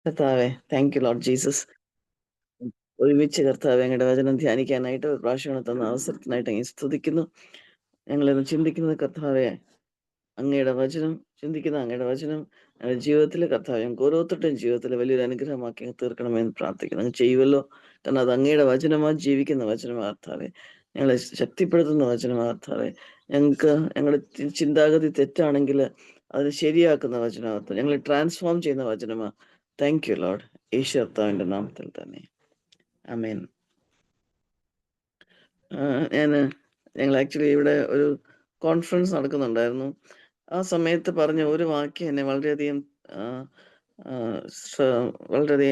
കർത്താവേ, thank you Lord Jesus. ഒരുമിച്ച് കർത്താവേ അങ്ങയുടെ വചനം ധ്യാനിക്കാനായിട്ട് ഒരു പ്രാവശ്യം തന്ന അവസരത്തിനായിട്ട് അങ്ങ് സ്തുതിക്കുന്നു. ഞങ്ങളിന്ന് ചിന്തിക്കുന്നത് കർത്താവേ, അങ്ങയുടെ വചനം ചിന്തിക്കുന്ന അങ്ങയുടെ വചനം ഞങ്ങളുടെ ജീവിതത്തിൽ കർത്താവേ ഞങ്ങൾക്ക് ഓരോരുത്തരുടെയും ജീവിതത്തിൽ വലിയൊരു അനുഗ്രഹമാക്കി അങ്ങ് തീർക്കണമെന്ന് പ്രാർത്ഥിക്കുന്നു. അങ്ങ് ചെയ്യുമല്ലോ. കാരണം അത് അങ്ങയുടെ വചനമാ, ജീവിക്കുന്ന വചനമാ കർത്താവേ. ഞങ്ങളെ ശക്തിപ്പെടുത്തുന്ന വചനമാ കർത്താവേ. ഞങ്ങളുടെ ചിന്താഗതി തെറ്റാണെങ്കിൽ അത് ശരിയാക്കുന്ന വചനമാ കർത്താവേ. ഞങ്ങളെ ട്രാൻസ്ഫോം ചെയ്യുന്ന വചനമാ. Thank you Lord. യേശു കർത്താവിന്റെ നാമത്തിൽ തന്നെ ആമേൻ. ഞങ്ങൾ ആക്ച്വലി ഇവിടെ ഒരു കോൺഫറൻസ് നടക്കുന്നുണ്ടായിരുന്നു. ആ സമയത്ത് പറഞ്ഞ ഒരു വാക്യം എന്നെ വളരെയധികം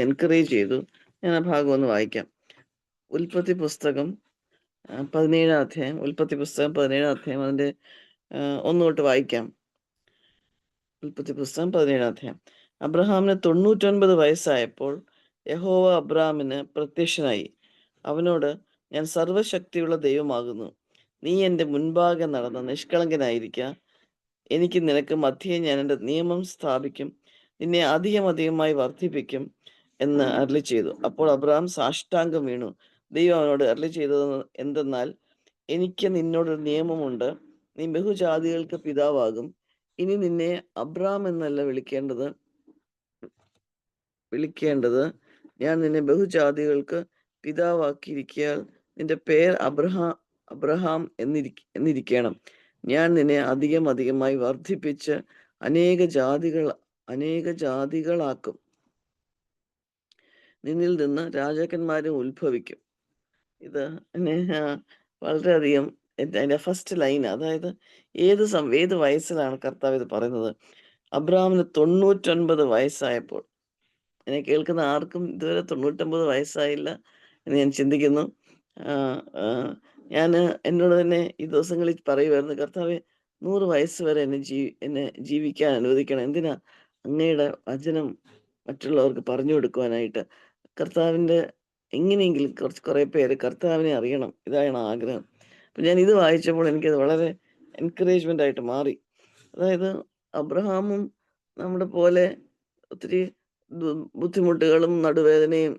എൻകറേജ് ചെയ്തു. ഞാൻ ആ ഭാഗം ഒന്ന് വായിക്കാം. ഉൽപ്പത്തി പുസ്തകം 17 അധ്യായം. ഉൽപ്പത്തി പുസ്തകം 17 അധ്യായം അതിന്റെ 1 തൊട്ട് വായിക്കാം. ഉൽപ്പത്തി പുസ്തകം 17 അധ്യായം. അബ്രഹാമിന് 99 വയസ്സായപ്പോൾ യഹോവ അബ്രഹാമിന് പ്രത്യക്ഷനായി അവനോട്, ഞാൻ സർവശക്തിയുള്ള ദൈവമാകുന്നു. നീ എൻ്റെ മുൻപാകെ നടന്ന് നിഷ്കളങ്കനായിരിക്കുക. എനിക്ക് നിനക്ക് മധ്യേ ഞാൻ എൻ്റെ നിയമം സ്ഥാപിക്കും, നിന്നെ അധികമായി വർദ്ധിപ്പിക്കും എന്ന് അരുളി ചെയ്തു. അപ്പോൾ അബ്രഹാം സാഷ്ടാംഗം വീണു. ദൈവം അവനോട് അരുളി ചെയ്തത് എന്തെന്നാൽ, എനിക്ക് നിന്നോടൊരു നിയമമുണ്ട്. നീ ബഹുജാതികൾക്ക് പിതാവാകും. ഇനി നിന്നെ അബ്രഹാം എന്നല്ല വിളിക്കേണ്ടത്, ഞാൻ നിന്നെ ബഹുജാതികൾക്ക് പിതാവാക്കിയിരിക്കയാൽ നിന്റെ പേർ അബ്രഹാം എന്നിരിക്കണം. ഞാൻ നിന്നെ അധികമായി വർദ്ധിപ്പിച്ച് അനേക ജാതികളാക്കും. നിന്നിൽ നിന്ന് രാജാക്കന്മാരും ഉത്ഭവിക്കും. ഇത് എന്നെ വളരെയധികം അതിന്റെ ഫസ്റ്റ് ലൈൻ, അതായത് ഏത് വയസ്സിലാണ് കർത്താവ് ഇത് പറയുന്നത്? അബ്രഹാമിന് 99 വയസ്സായപ്പോൾ. എന്നെ കേൾക്കുന്ന ആർക്കും ഇതുവരെ 99 വയസ്സായില്ല എന്ന് ഞാൻ ചിന്തിക്കുന്നു. ഞാൻ എന്നോട് തന്നെ ഈ ദിവസങ്ങളിൽ പറയുമായിരുന്നു, കർത്താവെ 100 വയസ്സ് വരെ എന്നെ ജീവിക്കാൻ അനുവദിക്കണം. എന്തിനാ? അങ്ങയുടെ വചനം മറ്റുള്ളവർക്ക് പറഞ്ഞു കൊടുക്കുവാനായിട്ട്. കർത്താവിൻ്റെ എങ്ങനെയെങ്കിലും കുറേ പേര് കർത്താവിനെ അറിയണം. ഇതാണ് ആഗ്രഹം. അപ്പം ഞാൻ ഇത് വായിച്ചപ്പോൾ എനിക്കത് വളരെ എൻകറേജ്മെൻ്റ് ആയിട്ട് മാറി. അതായത് അബ്രഹാമും നമ്മുടെ പോലെ ഒത്തിരി ബുദ്ധിമുട്ടുകളും നടുവേദനയും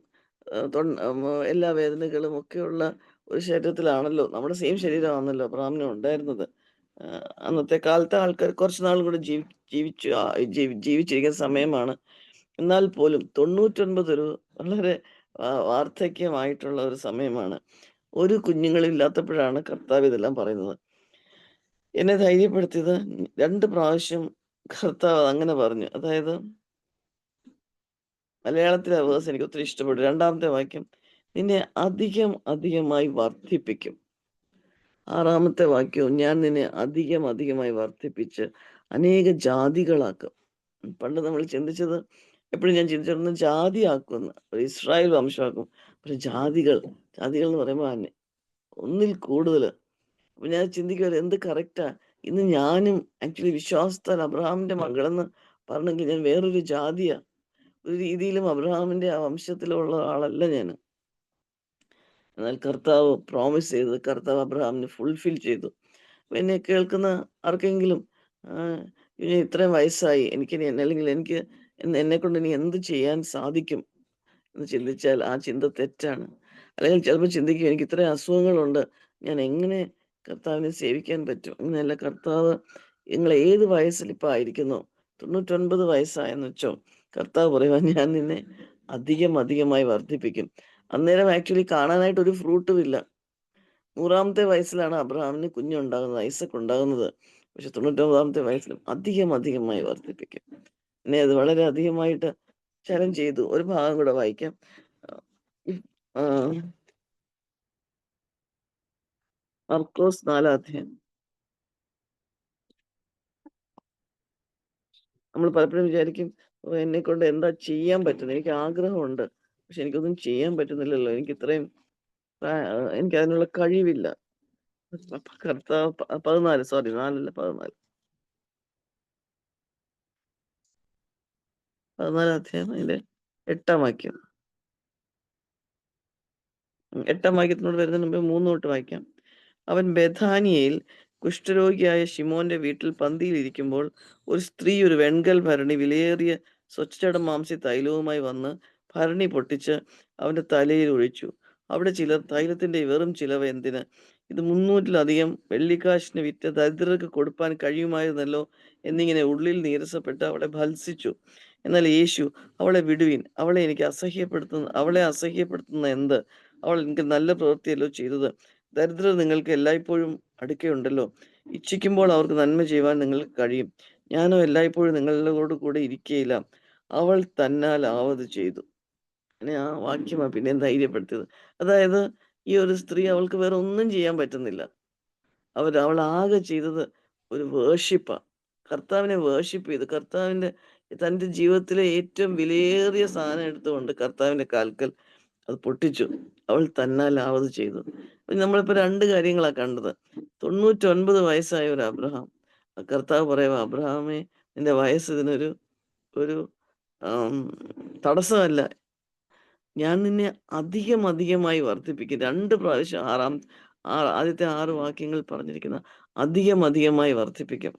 എല്ലാ വേദനകളും ഒക്കെയുള്ള ഒരു ശരീരത്തിലാണല്ലോ, നമ്മുടെ സെയിം ശരീരമാണല്ലോ അബ്രഹാമിനും ഉണ്ടായിരുന്നത്. അന്നത്തെ കാലത്തെ ആൾക്കാർ കുറച്ച് നാൾ കൂടെ ജീവിച്ചിരിക്കുന്ന സമയമാണ്. എന്നാൽ പോലും 99 ഒരു വളരെ വാർദ്ധക്യമായിട്ടുള്ള ഒരു സമയമാണ്. ഒരു കുഞ്ഞുങ്ങളും ഇല്ലാത്തപ്പോഴാണ് കർത്താവ് ഇതെല്ലാം പറയുന്നത്. എന്നെ ധൈര്യപ്പെടുത്തിയത് 2 പ്രാവശ്യം കർത്താവ് അങ്ങനെ പറഞ്ഞു. അതായത് മലയാളത്തിലെ വേഴ്സ് എനിക്ക് ഒത്തിരി ഇഷ്ടപ്പെട്ടു. 2ാമത്തെ വാക്യം, നിന്നെ അധികമായി വർദ്ധിപ്പിക്കും. 6ാമത്തെ വാക്യവും, ഞാൻ നിന്നെ അധികമായി വർദ്ധിപ്പിച്ച് അനേക ജാതികളാക്കും. പണ്ട് നമ്മൾ ചിന്തിച്ചത്, എപ്പോഴും ഞാൻ ചിന്തിച്ചിരുന്നത് ജാതിയാക്കുമെന്ന്, ഒരു ഇസ്രായേൽ വംശമാക്കും. പക്ഷെ ജാതികൾ എന്ന് പറയുമ്പോൾ ഒന്നിൽ കൂടുതൽ. അപ്പൊ ഞാൻ ചിന്തിക്കുമല്ലോ, എന്ത് കറക്റ്റാ. ഇന്ന് ഞാനും ആക്ച്വലി വിശ്വാസത്താൽ അബ്രഹാമിന്റെ മകളെന്ന് പറഞ്ഞെങ്കിൽ ഞാൻ വേറൊരു ജാതിയാ. ഒരു രീതിയിലും അബ്രഹാമിന്റെ ആ വംശത്തിലുള്ള ആളല്ല ഞാൻ. എന്നാൽ കർത്താവ് പ്രോമിസ് ചെയ്തത് കർത്താവ് അബ്രഹാമിന് ഫുൾഫിൽ ചെയ്തു. അപ്പൊ എന്നെ കേൾക്കുന്ന ആർക്കെങ്കിലും ഇനി ഇത്രയും വയസ്സായി, അല്ലെങ്കിൽ എന്നെ കൊണ്ട് ഇനി എന്ത് ചെയ്യാൻ സാധിക്കും എന്ന് ചിന്തിച്ചാൽ ആ ചിന്ത തെറ്റാണ്. അല്ലെങ്കിൽ ചിലപ്പോൾ ചിന്തിക്കും, എനിക്ക് ഇത്രയും അസുഖങ്ങളുണ്ട്, ഞാൻ എങ്ങനെ കർത്താവിനെ സേവിക്കാൻ പറ്റും? അങ്ങനെയല്ല. കർത്താവ് നിങ്ങൾ ഏത് വയസ്സിൽ ഇപ്പം ആയിരിക്കുന്നോ, 99 വയസ്സായെന്ന് വെച്ചോ, കർത്താവ് പറയുക, ഞാൻ നിന്നെ അധികമായി വർദ്ധിപ്പിക്കും. അന്നേരം ആക്ച്വലി കാണാനായിട്ട് ഒരു ഫ്രൂട്ടും ഇല്ല. 100ാമത്തെ വയസ്സിലാണ് അബ്രഹാമിന് കുഞ്ഞുണ്ടാകുന്നത്, ഐസക് ഉണ്ടാകുന്നത്. പക്ഷെ 99ാമത്തെ വയസ്സിലും അധികമായി വർദ്ധിപ്പിക്കും. എന്നെ അത് വളരെ അധികമായിട്ട് ചലഞ്ച് ചെയ്തു. ഒരു ഭാഗം കൂടെ വായിക്കാം. മർക്കോസ് 4ാം അധ്യായം. നമ്മൾ പലപ്പോഴും വിചാരിക്കും, എന്നെ കൊണ്ട് എന്താ ചെയ്യാൻ പറ്റുന്നത്? എനിക്ക് ആഗ്രഹമുണ്ട്, പക്ഷെ എനിക്കൊന്നും ചെയ്യാൻ പറ്റുന്നില്ലല്ലോ, എനിക്ക് അതിനുള്ള കഴിവില്ല. കർത്താവ് 14, സോറി 4അല്ല 14, 14ാം അധ്യായം അതിന്റെ 8ാം വാക്യം. 8ാം വാക്യത്തിനോട് വരുന്നതിന് മുമ്പ് 3 തൊട്ട് വായിക്കാം. അവൻ ബെഥാനിയയിൽ കുഷ്ഠരോഗിയായ ശിമോന്റെ വീട്ടിൽ പന്തിയിലിരിക്കുമ്പോൾ ഒരു സ്ത്രീ ഒരു വെൺകൽ ഭരണി വിലയേറിയ സ്വച്ഛടമാംസി തൈലവുമായി വന്ന് ഭരണി പൊട്ടിച്ച് അവന്റെ തലയിൽ ഒഴിച്ചു. അവിടെ ചിലർ തൈലത്തിന്റെ വെറും ചിലവ് എന്തിന്? ഇത് 300-ലധികം വെള്ളിക്കാശിന് വിറ്റ് ദരിദ്രർക്ക് കൊടുപ്പാൻ കഴിയുമായിരുന്നല്ലോ എന്നിങ്ങനെ ഉള്ളിൽ നീരസപ്പെട്ട് അവളെ ഭർത്സിച്ചു. എന്നാൽ യേശു, അവളെ വിടുവിൻ, അവളെ അസഹ്യപ്പെടുത്തുന്ന എന്ത്? അവൾ എനിക്ക് നല്ല പ്രവൃത്തിയല്ലോ ചെയ്തത്. ദരിദ്രർ നിങ്ങൾക്ക് എല്ലായ്പ്പോഴും അടുക്കെയുണ്ടല്ലോ. ഇച്ഛിക്കുമ്പോൾ അവർക്ക് നന്മ ചെയ്യുവാൻ നിങ്ങൾക്ക് കഴിയും. ഞാനോ എല്ലായ്പ്പോഴും നിങ്ങളോട് കൂടെ ഇരിക്കയില്ല. അവൾ തന്നാൽ ആവത് ചെയ്തു. അങ്ങനെ ആ വാക്യമാ പിന്നെയും ധൈര്യപ്പെടുത്തിയത്. അതായത് ഈ ഒരു സ്ത്രീ, അവൾക്ക് വേറെ ഒന്നും ചെയ്യാൻ പറ്റുന്നില്ല. അവളാകെ ചെയ്തത് ഒരു വേർഷിപ്പാ. കർത്താവിനെ വേർഷിപ്പ് ചെയ്തു. തന്റെ ജീവിതത്തിലെ ഏറ്റവും വിലയേറിയ സാധനം എടുത്തുകൊണ്ട് കർത്താവിന്റെ കാൽക്കൽ അത് പൊട്ടിച്ചു. അവൾ തന്നാലാവത് ചെയ്തു. അപ്പൊ നമ്മളിപ്പോ 2 കാര്യങ്ങളാ കണ്ടത്. 99 വയസ്സായ ഒരു അബ്രഹാം. കർത്താവ് പറയുവാ, "അബ്രഹാമേ, നിന്റെ വയസ്സ് ഇതിനൊരു ഒരു ആം, തടസ്സമല്ല. ഞാൻ നിന്നെ അധികം അധികമായി വർദ്ധിപ്പിക്കും." 2 പ്രാവശ്യം ആദ്യത്തെ 6 വാക്യങ്ങളിൽ പറഞ്ഞിരിക്കുന്ന അധികം അധികമായി വർദ്ധിപ്പിക്കും.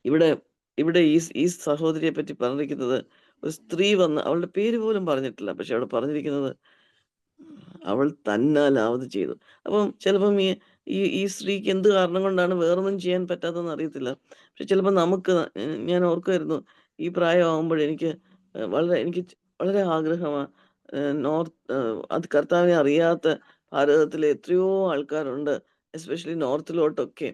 ഇവിടെ ഇവിടെ ഈ സഹോദരിയെ പറ്റി പറഞ്ഞിരിക്കുന്നത്, ഒരു സ്ത്രീ വന്ന് അവളുടെ പേര് പോലും പറഞ്ഞിട്ടില്ല. പക്ഷെ അവിടെ പറഞ്ഞിരിക്കുന്നത് അവൾ തന്നാലാവത് ചെയ്തു. അപ്പം ചിലപ്പം ഈ സ്ത്രീക്ക് എന്ത് കാരണം കൊണ്ടാണ് വേറൊന്നും ചെയ്യാൻ പറ്റാത്തതെന്ന് അറിയത്തില്ല. പക്ഷെ ചിലപ്പോൾ നമുക്ക് ഞാൻ ഓർക്കുമായിരുന്നു, ഈ പ്രായമാകുമ്പോൾ എനിക്ക് വളരെ ആഗ്രഹമാ, അത് കർത്താവിനെ അറിയാത്ത ഭാരതത്തിലെ എത്രയോ ആൾക്കാരുണ്ട്. എസ്പെഷ്യലി നോർത്തിലോട്ടൊക്കെ.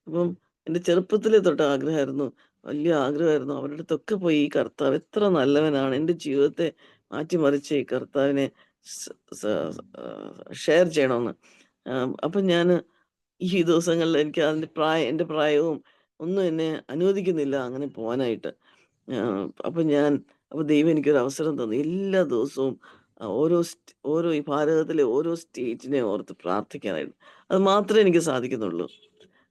അപ്പം എൻ്റെ ചെറുപ്പത്തിലേ തൊട്ട് ആഗ്രഹമായിരുന്നു. വലിയ ആഗ്രഹമായിരുന്നു. അവരുടെ അടുത്തൊക്കെ പോയി ഈ കർത്താവ് എത്ര നല്ലവനാണ്, എൻ്റെ ജീവിതത്തെ മാറ്റിമറിച്ച ഈ കർത്താവിനെ സ് സ ഷെയർ ചെയ്യണമെന്ന്. അപ്പം ഞാന് ഈ ദിവസങ്ങളിൽ എനിക്ക് എൻ്റെ പ്രായവും ഒന്നും എന്നെ അനുവദിക്കുന്നില്ല അങ്ങനെ പോവാനായിട്ട്. അപ്പൊ ദൈവം എനിക്കൊരു അവസരം തന്നു. എല്ലാ ദിവസവും ഓരോ ഈ ഭാരതത്തിലെ ഓരോ സ്റ്റേറ്റിനെ ഓർത്ത് പ്രാർത്ഥിക്കാനായിട്ട്. അത് മാത്രമേ എനിക്ക് സാധിക്കുന്നുള്ളൂ.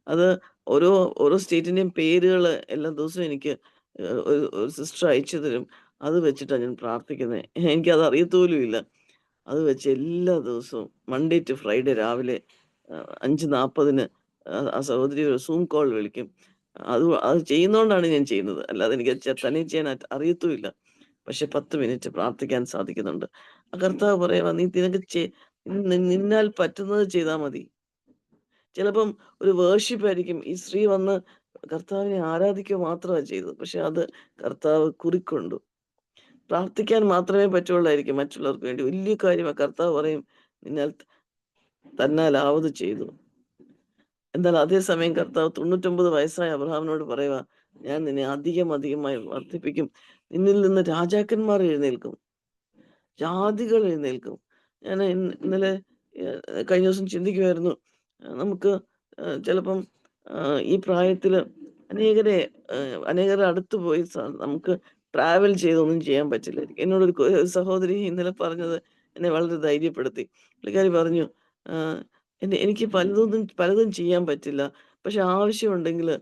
അത് ഓരോ ഓരോ സ്റ്റേറ്റിന്റെയും പേരുകള് എല്ലാ ദിവസവും എനിക്ക് ഒരു സിസ്റ്റർ അയച്ചു തരും. അത് വെച്ചിട്ടാ ഞാൻ പ്രാർത്ഥിക്കുന്നെ. എനിക്കത് അറിയത്തുപോലുമില്ല. അത് വെച്ച് എല്ലാ ദിവസവും മൺഡേ ടു ഫ്രൈഡേ രാവിലെ 5:40-ന് ആ സഹോദരി ഒരു സൂം കോൾ വിളിക്കും. അത് ചെയ്യുന്നോണ്ടാണ് ഞാൻ ചെയ്യുന്നത്. അല്ലാതെ എനിക്ക് തനിയെ ചെയ്യാൻ അറിയത്തുമില്ല. പക്ഷെ 10 മിനിറ്റ് പ്രാർത്ഥിക്കാൻ സാധിക്കുന്നുണ്ട്. ആ കർത്താവ് പറയുവാ, "നീ നിനക്ക് നിന്നാൽ പറ്റുന്നത് ചെയ്താ മതി." ചിലപ്പം ഒരു വേർഷിപ്പ് ആയിരിക്കും. ഈ സ്ത്രീ വന്ന് കർത്താവിനെ ആരാധിക്കുക മാത്രമാ ചെയ്തത്. പക്ഷെ അത് കർത്താവ് കുറിക്കൊണ്ടു. പ്രാർത്ഥിക്കാൻ മാത്രമേ പറ്റുള്ളായിരിക്കും മറ്റുള്ളവർക്ക് വേണ്ടി. വലിയ കാര്യമാ. കർത്താവ് പറയും, "നിന്നാൽ തന്നാലാവത് ചെയ്തു." എന്നാൽ അതേ സമയം കർത്താവ് 99 വയസ്സായ അബ്രഹാമിനോട് പറയുവാ, "ഞാൻ നിന്നെ അധികം അധികമായി വർദ്ധിപ്പിക്കും. നിന്നിൽ നിന്ന് രാജാക്കന്മാർ എഴുന്നേൽക്കും. ജാതികൾ എഴുന്നേൽക്കും." ഞാൻ ഇന്നലെ കഴിഞ്ഞ ദിവസം ചിന്തിക്കുമായിരുന്നു, നമുക്ക് ചിലപ്പം ഈ പ്രായത്തില് അനേകരുടെ അടുത്ത് പോയി നമുക്ക് ട്രാവൽ ചെയ്തൊന്നും ചെയ്യാൻ പറ്റില്ലായിരിക്കും. എന്നോടൊരു ഒരു സഹോദരി ഇന്നലെ പറഞ്ഞത് എന്നെ വളരെ ധൈര്യപ്പെടുത്തി. പുള്ളിക്കാരി പറഞ്ഞു, ആഹ് എനിക്ക് പലതും ചെയ്യാൻ പറ്റില്ല. പക്ഷെ ആവശ്യമുണ്ടെങ്കില്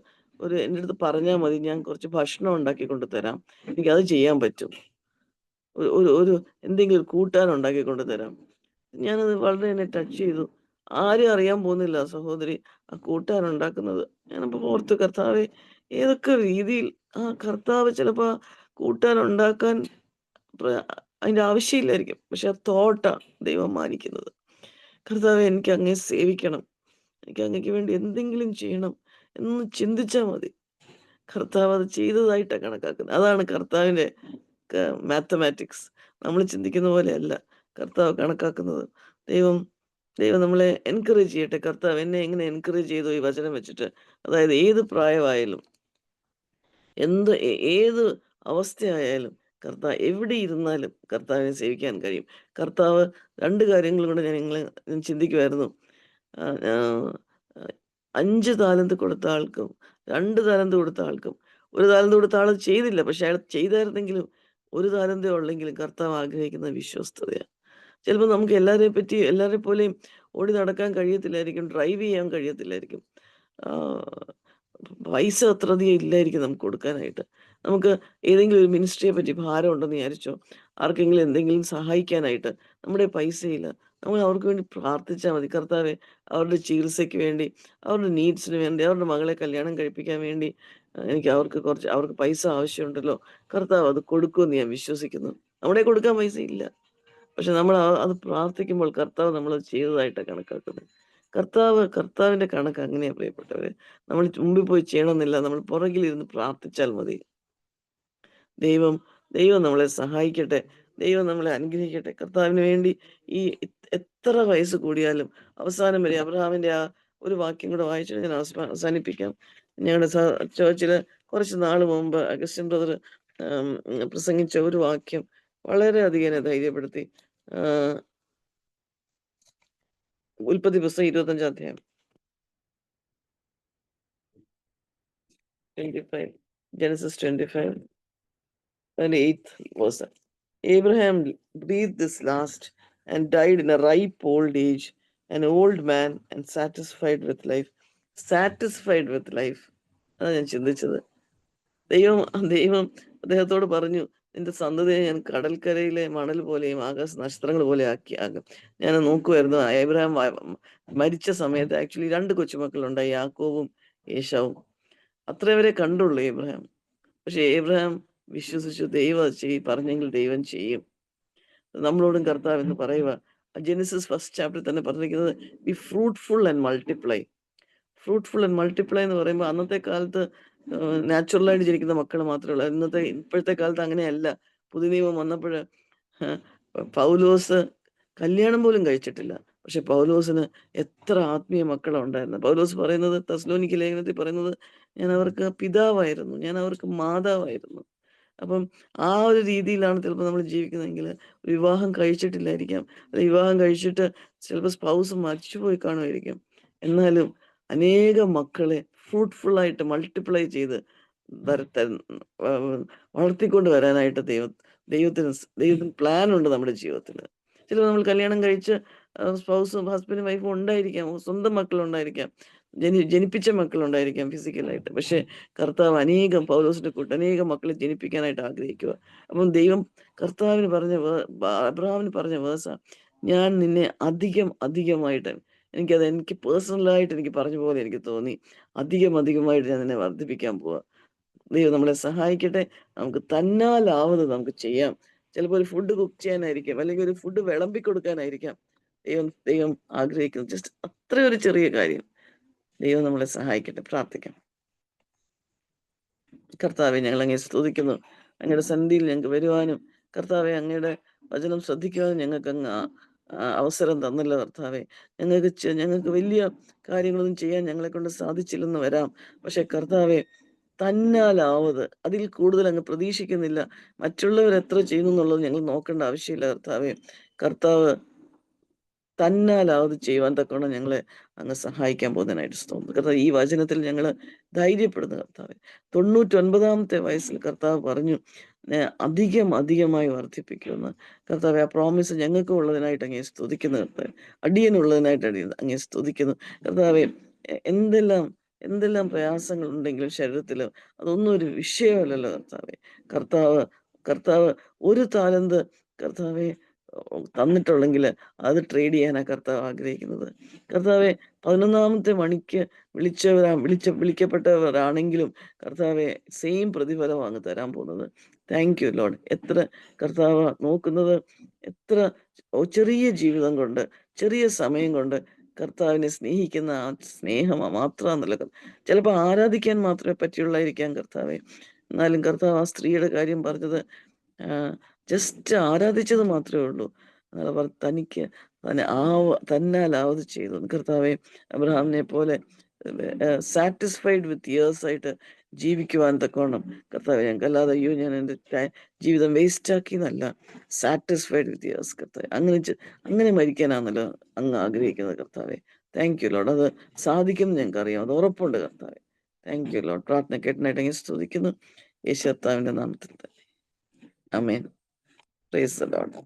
എന്റെടുത്ത് പറഞ്ഞാ മതി. ഞാൻ കുറച്ച് ഭക്ഷണം ഉണ്ടാക്കി കൊണ്ട് തരാം. എനിക്കത് ചെയ്യാൻ പറ്റും. ഒരു ഒരു ഒരു എന്തെങ്കിലും ഒരു കൂട്ടാൻ ഉണ്ടാക്കി കൊണ്ട് തരാം. ഞാനത് വളരെ എന്നെ ടച്ച് ചെയ്തു. ആരും അറിയാൻ പോകുന്നില്ല ആ സഹോദരി ആ കൂട്ടാൻ ഉണ്ടാക്കുന്നത്. ഞാനപ്പോ ഓർത്തു, കർത്താവേ, ഏതൊക്കെ രീതിയിൽ കർത്താവ് ചിലപ്പോ കൂട്ടാൻ ഉണ്ടാക്കാൻ പ്ര അതിന്റെ ആവശ്യമില്ലായിരിക്കും. പക്ഷെ ആ തോട്ടാ ദൈവം മാനിക്കുന്നത്. കർത്താവേ, എനിക്ക് അങ്ങയെ സേവിക്കണം. എനിക്ക് അങ്ങയ്ക്ക് വേണ്ടി എന്തെങ്കിലും ചെയ്യണം എന്ന് ചിന്തിച്ചാ മതി. കർത്താവ് അത് ചെയ്തതായിട്ടാ കണക്കാക്കുന്നത്. അതാണ് കർത്താവിന്റെ മാത്തമാറ്റിക്സ്. നമ്മൾ ചിന്തിക്കുന്ന പോലെയല്ല കർത്താവ് കണക്കാക്കുന്നത്. ദൈവം ദൈവം നമ്മളെ എൻകറേജ് ചെയ്യട്ടെ. കർത്താവ് എന്നെ എങ്ങനെ എൻകറേജ് ചെയ്തു ഈ വചനം വെച്ചിട്ട്. അതായത് ഏത് പ്രായമായാലും ഏത് അവസ്ഥയായാലും എവിടെ ഇരുന്നാലും കർത്താവിനെ സേവിക്കാൻ കഴിയും. കർത്താവ് 2 കാര്യങ്ങൾ കൊണ്ട് ഞാൻ ചിന്തിക്കുമായിരുന്നു. ആഹ് ആഹ് 5 താലന്ത് കൊടുത്ത ആൾക്കും 2 താലന്ത് കൊടുത്ത ആൾക്കും 1 താലന്ത് കൊടുത്ത ആള് ചെയ്തില്ല. പക്ഷെ അയാൾ ചെയ്തായിരുന്നെങ്കിലും 1 താലന്തേ ഉള്ളെങ്കിലും കർത്താവ് ആഗ്രഹിക്കുന്നത് വിശ്വസ്തതയാ. ചിലപ്പോ നമുക്ക് എല്ലാവരെ പോലെയും ഓടി നടക്കാൻ കഴിയത്തില്ലായിരിക്കും. ഡ്രൈവ് ചെയ്യാൻ കഴിയത്തില്ലായിരിക്കും. ആഹ് പൈസ അത്രയധികം ഇല്ലായിരിക്കും നമുക്ക് കൊടുക്കാനായിട്ട്. നമുക്ക് ഏതെങ്കിലും ഒരു മിനിസ്ട്രിയെ പറ്റി ഭാരം ഉണ്ടെന്ന് വിചാരിച്ചോ, ആർക്കെങ്കിലും എന്തെങ്കിലും സഹായിക്കാനായിട്ട് നമ്മുടെ പൈസയില്ല. നമ്മൾ അവർക്ക് വേണ്ടി പ്രാർത്ഥിച്ചാ മതി. കർത്താവേ, അവരുടെ ചികിത്സയ്ക്ക് വേണ്ടി, അവരുടെ നീഡ്സിന് വേണ്ടി, അവരുടെ മകളെ കല്യാണം കഴിപ്പിക്കാൻ വേണ്ടി അവർക്ക് പൈസ ആവശ്യമുണ്ടല്ലോ, കർത്താവ് അത് കൊടുക്കുമെന്ന് ഞാൻ വിശ്വസിക്കുന്നു. നമ്മുടെ കയ്യിൽ കൊടുക്കാൻ പൈസയില്ല. പക്ഷെ നമ്മൾ അത് പ്രാർത്ഥിക്കുമ്പോൾ കർത്താവ് നമ്മളത് ചെയ്തതായിട്ടാണ് കണക്കാക്കുന്നത്. കർത്താവിന്റെ കണക്ക് അങ്ങനെയാ പ്രിയപ്പെട്ടവരെ. നമ്മൾ മുമ്പിൽ പോയി ചെയ്യണമെന്നില്ല. നമ്മൾ പുറകിലിരുന്ന് പ്രാർത്ഥിച്ചാൽ മതി. ദൈവം ദൈവം നമ്മളെ സഹായിക്കട്ടെ. ദൈവം നമ്മളെ അനുഗ്രഹിക്കട്ടെ. കർത്താവിന് വേണ്ടി ഈ എത്ര വയസ്സ് കൂടിയാലും അവസാനം വരെ അബ്രഹാമിന്റെ ആ ഒരു വാക്യം കൂടെ വായിച്ചിട്ട് ഞാൻ അവസാനിപ്പിക്കാം. ഞങ്ങളുടെ ചേർച്ചില് കുറച്ച് നാള് മുമ്പ് അഗസ്റ്റിൻ ബ്രദർ പ്രസംഗിച്ച ഒരു വാക്യം വളരെയധികം എന്നെ ധൈര്യപ്പെടുത്തി. ഉൽപ്പത്തി പുസ്തകം 25 അധ്യായം 25, Genesis 25 and 8th verse. Abraham breathed his last and died in a ripe old age, an old man and satisfied with life. Satisfied with life. അതാണ് ഞാൻ ചിന്തിച്ചത്. ദൈവം ദൈവം അദ്ദേഹത്തോട് പറഞ്ഞു, നിന്റെ സന്തതിയെ ഞാൻ കടൽക്കരയിലെ മണൽ പോലെയും ആകാശ നക്ഷത്രങ്ങൾ പോലെ ആകും. ഞാൻ നോക്കുമായിരുന്നു, ഏബ്രഹാം മരിച്ച സമയത്ത് ആക്ച്വലി 2 കൊച്ചുമക്കളുണ്ടായി, യാക്കോബും ഏശാവും. അത്രവരെ കണ്ടുള്ളൂ ഏബ്രഹാം. പക്ഷെ ഏബ്രഹാം വിശ്വസിച്ചു, ദൈവം പറഞ്ഞെങ്കിൽ ദൈവം ചെയ്യും. നമ്മളോടും കർത്താവ് എന്ന് പറയുക. ജെനസിസ് 1st chapter തന്നെ പറഞ്ഞിരിക്കുന്നത്, B fruitful and multiply. Fruitful and multiply എന്ന് പറയുമ്പോൾ അന്നത്തെ കാലത്ത് നാച്ചുറലായിട്ട് ജനിക്കുന്ന മക്കൾ മാത്രമേ ഉള്ളൂ. ഇപ്പോഴത്തെ കാലത്ത് അങ്ങനെയല്ല. പുതിയ നിയമം വന്നപ്പോൾ പൗലോസ് കല്യാണം പോലും കഴിച്ചിട്ടില്ല. പക്ഷെ പൗലോസിന് എത്ര ആത്മീയ മക്കളാണ് ഉണ്ടായിരുന്നത്. പൗലോസ് പറയുന്നത്, തെസ്സലോനിക്ക ലേഖനത്തിൽ പറയുന്നത്, ഞാൻ അവർക്ക് പിതാവായിരുന്നു, ഞാൻ അവർക്ക് മാതാവായിരുന്നു. അപ്പം ആ ഒരു രീതിയിലാണ് ചിലപ്പോൾ നമ്മൾ ജീവിക്കുന്നതെങ്കിൽ വിവാഹം കഴിച്ചിട്ടില്ലായിരിക്കാം, അല്ലെങ്കിൽ വിവാഹം കഴിച്ചിട്ട് ചിലപ്പോൾ സ്പൗസ് മരിച്ചുപോയി കാണുമായിരിക്കും. എന്നാലും അനേകം മക്കളെ ഫ്രൂട്ട്ഫുള്ളായിട്ട് മൾട്ടിപ്ലൈ ചെയ്ത് വളർത്തിക്കൊണ്ട് വരാനായിട്ട് ദൈവത്തിന് പ്ലാൻ ഉണ്ട് നമ്മുടെ ജീവിതത്തിൽ. ചിലപ്പോൾ നമ്മൾ കല്യാണം കഴിച്ച് സ്പൗസും ഹസ്ബൻഡും വൈഫും ഉണ്ടായിരിക്കാം, സ്വന്തം മക്കളുണ്ടായിരിക്കാം, ജനിപ്പിച്ച മക്കളുണ്ടായിരിക്കാം ഫിസിക്കലായിട്ട്. പക്ഷെ കർത്താവ് പൗലോസിന്റെ കൂട്ട് അനേകം മക്കളെ ജനിപ്പിക്കാനായിട്ട് ആഗ്രഹിക്കുക. അപ്പം ദൈവം കർത്താവിന് അബ്രഹാമിന് പറഞ്ഞ വേഴ്സ, ഞാൻ നിന്നെ അധികമായിട്ട്, എനിക്ക് പേഴ്സണലായിട്ട് എനിക്ക് പറഞ്ഞ പോലെ എനിക്ക് തോന്നി, അധികമായിട്ട് ഞാൻ നിന്നെ വർദ്ധിപ്പിക്കാൻ പോവാ. ദൈവം നമ്മളെ സഹായിക്കട്ടെ. നമുക്ക് തന്നാലാവുന്നത് നമുക്ക് ചെയ്യാം. ചിലപ്പോൾ ഒരു ഫുഡ് കുക്ക് ചെയ്യാനായിരിക്കാം, അല്ലെങ്കിൽ ഒരു ഫുഡ് വിളമ്പി കൊടുക്കാനായിരിക്കാം ദൈവം ആഗ്രഹിക്കുന്നത്. ജസ്റ്റ് അത്ര ഒരു ചെറിയ കാര്യം. ദൈവം നമ്മളെ സഹായിക്കട്ടെ. പ്രാർത്ഥിക്കാം. കർത്താവെ, ഞങ്ങൾ അങ്ങേ സ്തുതിക്കുന്നു. അങ്ങയുടെ സന്നിധിയിൽ ഞങ്ങൾക്ക് വരുവാനും കർത്താവെ അങ്ങയുടെ വചനം ശ്രദ്ധിക്കുവാനും ഞങ്ങൾക്ക് അങ്ങ് അവസരം തന്നല്ലോ കർത്താവെ. ഞങ്ങൾക്ക് വലിയ കാര്യങ്ങളൊന്നും ചെയ്യാൻ ഞങ്ങളെ കൊണ്ട് സാധിച്ചില്ലെന്ന് വരാം. പക്ഷെ കർത്താവെ, തന്നാലാവത്, അതിൽ കൂടുതൽ അങ്ങ് പ്രതീക്ഷിക്കുന്നില്ല. മറ്റുള്ളവർ എത്ര ചെയ്യുന്നു എന്നുള്ളത് ഞങ്ങൾ നോക്കേണ്ട ആവശ്യമില്ല കർത്താവെ. കർത്താവ് തന്നാലാവത് ചെയ്യുവാൻ തക്കവണ്ണം ഞങ്ങളെ അങ്ങ് സഹായിക്കാൻ പോകുന്നതിനായിട്ട് സ്തോത്രം കർത്താവ്. ഈ വചനത്തിൽ ഞങ്ങൾ ധൈര്യപ്പെടുന്നു കർത്താവെ. 99-ാമത്തെ വയസ്സിൽ കർത്താവ് പറഞ്ഞു, അധികമായി വർദ്ധിപ്പിക്കുമെന്ന്. കർത്താവെ, ആ പ്രോമിസ് ഞങ്ങൾക്ക് ഉള്ളതിനായിട്ട് അങ്ങേ സ്തുതിക്കുന്നു കർത്താവെ. അടിയനുള്ളതിനായിട്ട് അങ്ങേ സ്തുതിക്കുന്നു കർത്താവെ. എന്തെല്ലാം പ്രയാസങ്ങൾ ഉണ്ടെങ്കിലും ശരീരത്തിലും അതൊന്നും ഒരു വിഷയമല്ലല്ലോ കർത്താവെ. കർത്താവ് ഒരു താലന്ത് കർത്താവെ തന്നിട്ടുള്ളെങ്കിൽ അത് ട്രേഡ് ചെയ്യാനാ കർത്താവ് ആഗ്രഹിക്കുന്നത്. കർത്താവെ, 11-ാമത്തെ മണിക്ക് വിളിക്കപ്പെട്ടവരാണെങ്കിലും കർത്താവെ, സെയിം പ്രതിഫലം അങ്ങ് തരാൻ പോകുന്നത്. Thank you Lord. എത്ര കർത്താവ് നോക്കുന്നത്, എത്ര ചെറിയ ജീവിതം കൊണ്ട്, ചെറിയ സമയം കൊണ്ട് കർത്താവിനെ സ്നേഹിക്കുന്ന ആ സ്നേഹം മാത്രമാണല്ലോ. ചിലപ്പോൾ ആരാധിക്കാൻ മാത്രമേ പറ്റിയുള്ളായിരിക്കാം കർത്താവെ. എന്നാലും കർത്താവ് ആ സ്ത്രീയുടെ കാര്യം പറഞ്ഞത്, ജസ്റ്റ് ആരാധിച്ചത് മാത്രമേ ഉള്ളൂ. അവർ തന്നാലാവത് ചെയ്തു. കർത്താവെ, അബ്രഹാമിനെ പോലെ സാറ്റിസ്ഫൈഡ് വിത്ത് ഇയേഴ്സ് ആയിട്ട് ജീവിക്കുവാൻ തക്കോണം കർത്താവെ ഞങ്ങൾക്ക്. അല്ലാതെ അയ്യോ ഞാൻ എൻ്റെ ജീവിതം വേസ്റ്റ് ആക്കി എന്നല്ല, സാറ്റിസ്ഫൈഡ് വിത്ത് ഇയേഴ്സ് കർത്താവെ. അങ്ങനെ മരിക്കാനാണല്ലോ അങ്ങ് ആഗ്രഹിക്കുന്നത് കർത്താവെ. Thank you Lord. അത് സാധിക്കും ഞങ്ങൾക്ക് അറിയാം, അത് ഉറപ്പുണ്ട് കർത്താവെ. Thank you Lord. പ്രാർത്ഥന കേട്ടനായിട്ട് അങ്ങനെ സ്തുതിക്കുന്നു യേശു കർത്താവിന്റെ നാമത്തിൽ തന്നെ. ആമേൻ. Praise the Lord.